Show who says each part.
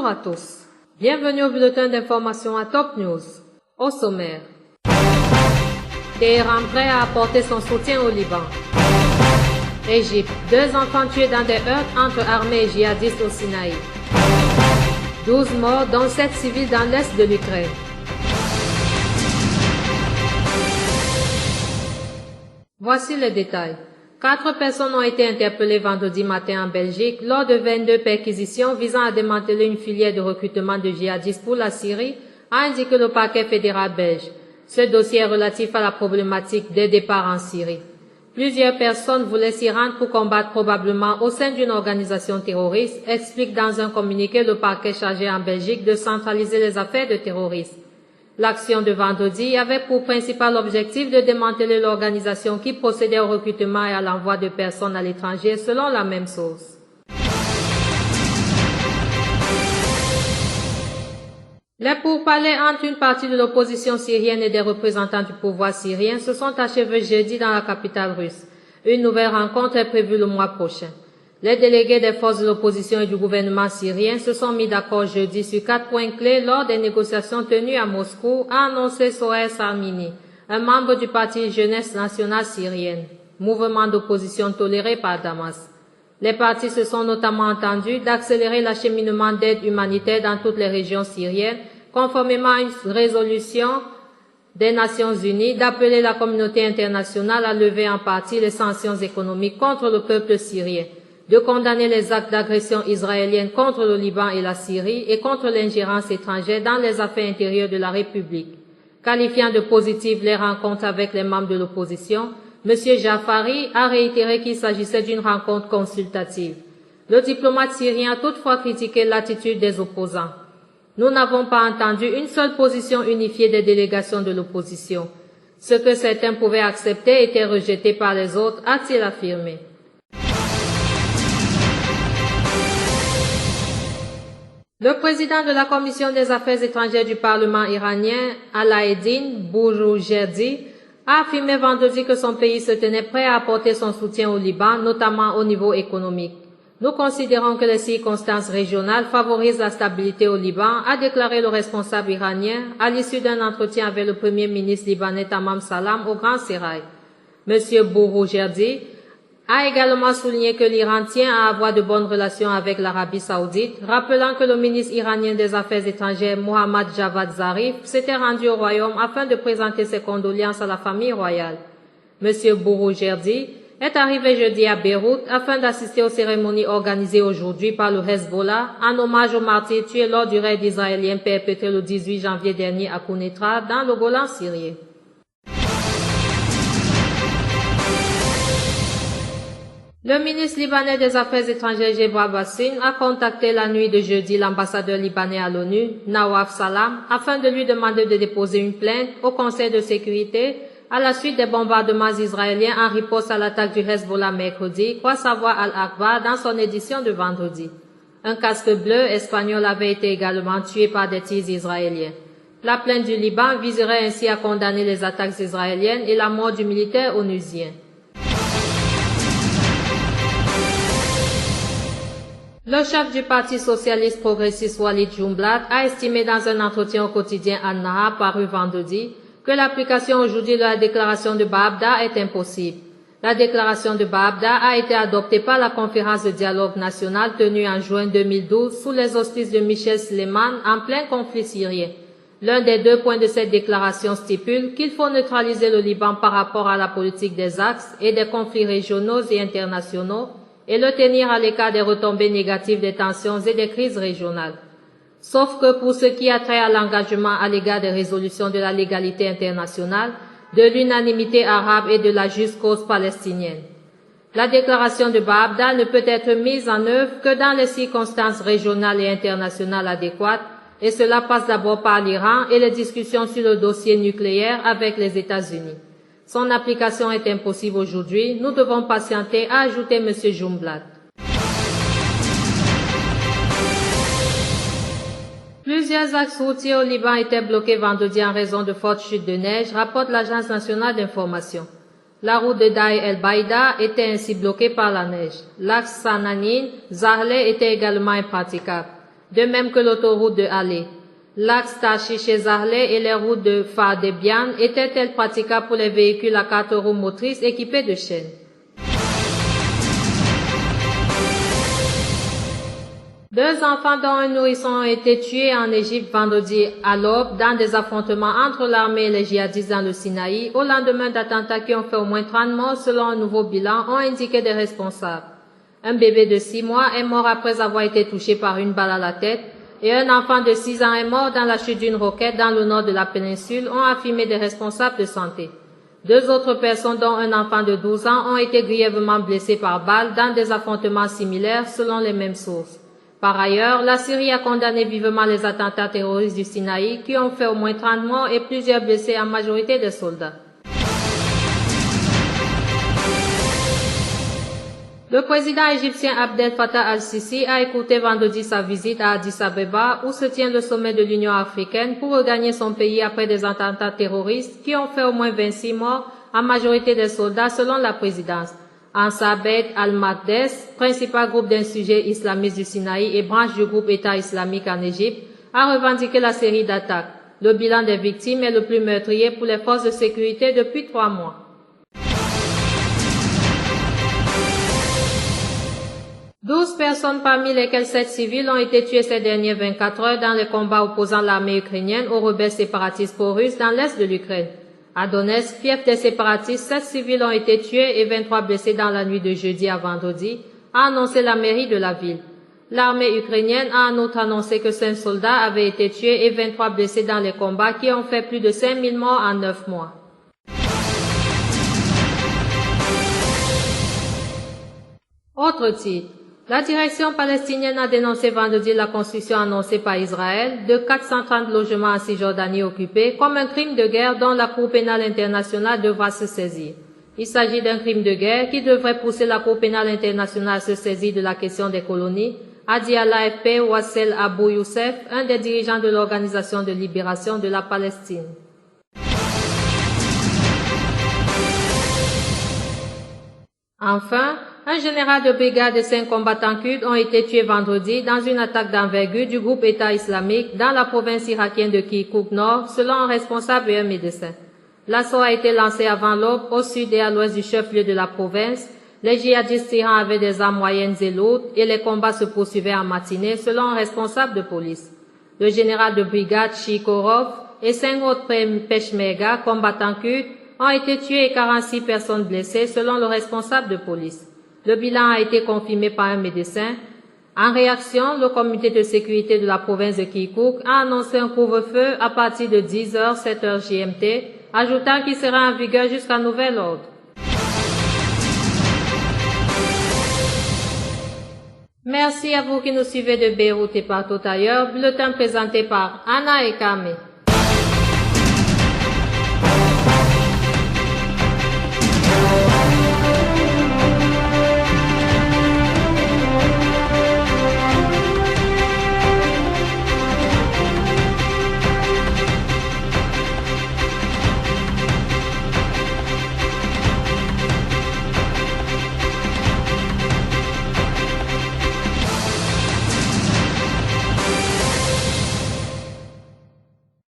Speaker 1: Bonjour à tous. Bienvenue au bulletin d'information à Top News. Au sommaire. Téhéran prêt à apporter son soutien au Liban. Égypte. 2 enfants tués dans des heurts entre armées et djihadistes au Sinaï. 12 morts, dont 7 civils dans l'est de l'Ukraine. Voici les détails. 4 personnes ont été interpellées vendredi matin en Belgique lors de 22 perquisitions visant à démanteler une filière de recrutement de djihadistes pour la Syrie, a indiqué le parquet fédéral belge. Ce dossier est relatif à la problématique des départs en Syrie. Plusieurs personnes voulaient s'y rendre pour combattre probablement au sein d'une organisation terroriste, explique dans un communiqué le parquet chargé en Belgique de centraliser les affaires de terroristes. L'action de vendredi avait pour principal objectif de démanteler l'organisation qui procédait au recrutement et à l'envoi de personnes à l'étranger selon la même source. Les pourparlers entre une partie de l'opposition syrienne et des représentants du pouvoir syrien se sont achevés jeudi dans la capitale russe. Une nouvelle rencontre est prévue le mois prochain. Les délégués des forces de l'opposition et du gouvernement syrien se sont mis d'accord jeudi sur 4 points clés lors des négociations tenues à Moscou, a annoncé Soher Sarmini, un membre du parti Jeunesse nationale syrienne, mouvement d'opposition toléré par Damas. Les partis se sont notamment entendus d'accélérer l'acheminement d'aide humanitaire dans toutes les régions syriennes, conformément à une résolution des Nations Unies, d'appeler la communauté internationale à lever en partie les sanctions économiques contre le peuple syrien, de condamner les actes d'agression israélienne contre le Liban et la Syrie et contre l'ingérence étrangère dans les affaires intérieures de la République. Qualifiant de positives les rencontres avec les membres de l'opposition, M. Jafari a réitéré qu'il s'agissait d'une rencontre consultative. Le diplomate syrien a toutefois critiqué l'attitude des opposants. Nous n'avons pas entendu une seule position unifiée des délégations de l'opposition. Ce que certains pouvaient accepter était rejeté par les autres, a-t-il affirmé. Le président de la Commission des Affaires étrangères du Parlement iranien, Alaeddin Bouroujerdi, a affirmé vendredi que son pays se tenait prêt à apporter son soutien au Liban, notamment au niveau économique. Nous considérons que les circonstances régionales favorisent la stabilité au Liban, a déclaré le responsable iranien à l'issue d'un entretien avec le premier ministre libanais Tamam Salam au Grand Sérail. M. Bouroujerdi a également souligné que l'Iran tient à avoir de bonnes relations avec l'Arabie saoudite, rappelant que le ministre iranien des Affaires étrangères Mohammad Javad Zarif s'était rendu au royaume afin de présenter ses condoléances à la famille royale. M. Bouroujerdi est arrivé jeudi à Beyrouth afin d'assister aux cérémonies organisées aujourd'hui par le Hezbollah en hommage aux martyrs tués lors du raid israélien perpétré le 18 janvier dernier à Kounetra dans le Golan syrien. Le ministre libanais des Affaires étrangères Jebrah Bassine a contacté la nuit de jeudi l'ambassadeur libanais à l'ONU, Nawaf Salam, afin de lui demander de déposer une plainte au Conseil de sécurité à la suite des bombardements israéliens en riposte à l'attaque du Hezbollah mercredi, croit savoir Al-Akhbar dans son édition de vendredi. Un casque bleu espagnol avait été également tué par des tirs israéliens. La plainte du Liban viserait ainsi à condamner les attaques israéliennes et la mort du militaire onusien. Le chef du Parti socialiste progressiste Walid Jumblat a estimé dans un entretien au quotidien An-Nahar paru vendredi que l'application aujourd'hui de la déclaration de Baabda est impossible. La déclaration de Baabda a été adoptée par la conférence de dialogue national tenue en juin 2012 sous les auspices de Michel Sleiman en plein conflit syrien. L'un des 2 points de cette déclaration stipule qu'il faut neutraliser le Liban par rapport à la politique des axes et des conflits régionaux et internationaux et le tenir à l'écart des retombées négatives des tensions et des crises régionales. Sauf que pour ce qui a trait à l'engagement à l'égard des résolutions de la légalité internationale, de l'unanimité arabe et de la juste cause palestinienne. La déclaration de Baabda ne peut être mise en œuvre que dans les circonstances régionales et internationales adéquates, et cela passe d'abord par l'Iran et les discussions sur le dossier nucléaire avec les États-Unis. Son application est impossible aujourd'hui, nous devons patienter, a ajouté M. Jumblat. Plusieurs axes routiers au Liban étaient bloqués vendredi en raison de fortes chutes de neige, rapporte l'Agence nationale d'information. La route de Daï el-Baïda était ainsi bloquée par la neige. L'axe Sananin-Zahle était également impraticable. de même que l'autoroute de Halé. L'axe Tachiche-Zarlé et les routes de Fardébian étaient-elles praticables pour les véhicules à 4 roues motrices équipés de chaînes? Deux enfants dont un nourrisson ont été tués en Égypte vendredi à l'aube dans des affrontements entre l'armée et les djihadistes dans le Sinaï au lendemain d'attentats qui ont fait au moins 30 morts selon un nouveau bilan, ont indiqué des responsables. Un bébé de 6 mois est mort après avoir été touché par une balle à la tête et un enfant de 6 ans est mort dans la chute d'une roquette dans le nord de la péninsule, ont affirmé des responsables de santé. 2 autres personnes dont un enfant de 12 ans ont été grièvement blessées par balle dans des affrontements similaires selon les mêmes sources. Par ailleurs, la Syrie a condamné vivement les attentats terroristes du Sinaï qui ont fait au moins 30 morts et plusieurs blessés, en majorité des soldats. Le président égyptien Abdel Fattah al-Sisi a écouté vendredi sa visite à Addis Abeba où se tient le sommet de l'Union africaine pour regagner son pays après des attentats terroristes qui ont fait au moins 26 morts, en majorité des soldats selon la présidence. Ansabet al-Maqdes, principal groupe d'insurgés islamistes du Sinaï et branche du groupe État islamique en Égypte, a revendiqué la série d'attaques. Le bilan des victimes est le plus meurtrier pour les forces de sécurité depuis 3 mois. « 12 personnes parmi lesquelles 7 civils ont été tuées ces dernières 24 heures dans les combats opposant l'armée ukrainienne aux rebelles séparatistes pro-russes dans l'est de l'Ukraine. À Donetsk, fief des séparatistes, 7 civils ont été tués et 23 blessés dans la nuit de jeudi à vendredi, a annoncé la mairie de la ville. L'armée ukrainienne a en outre annoncé que 5 soldats avaient été tués et 23 blessés dans les combats qui ont fait plus de 5000 morts en 9 mois. Autre titre. La direction palestinienne a dénoncé vendredi la construction annoncée par Israël de 430 logements en Cisjordanie occupés comme un crime de guerre dont la Cour pénale internationale devra se saisir. Il s'agit d'un crime de guerre qui devrait pousser la Cour pénale internationale à se saisir de la question des colonies, a dit à l'AFP Wassel Abou Youssef, un des dirigeants de l'Organisation de libération de la Palestine. Enfin, un général de brigade et 5 combattants kurdes ont été tués vendredi dans une attaque d'envergure du groupe État islamique dans la province irakienne de Kirkouk Nord, selon un responsable et un médecin. L'assaut a été lancé avant l'aube au sud et à l'ouest du chef-lieu de la province. Les djihadistes tirant avaient des armes moyennes et lourdes et les combats se poursuivaient en matinée, selon un responsable de police. Le général de brigade Shikorov et 5 autres Peshmerga combattants kurdes ont été tués et 46 personnes blessées, selon le responsable de police. Le bilan a été confirmé par un médecin. En réaction, le comité de sécurité de la province de Kirkouk a annoncé un couvre-feu à partir de 10h, 7h GMT, ajoutant qu'il sera en vigueur jusqu'à nouvel ordre. Merci à vous qui nous suivez de Beyrouth et partout ailleurs. Bulletin présenté par Anna et Kame.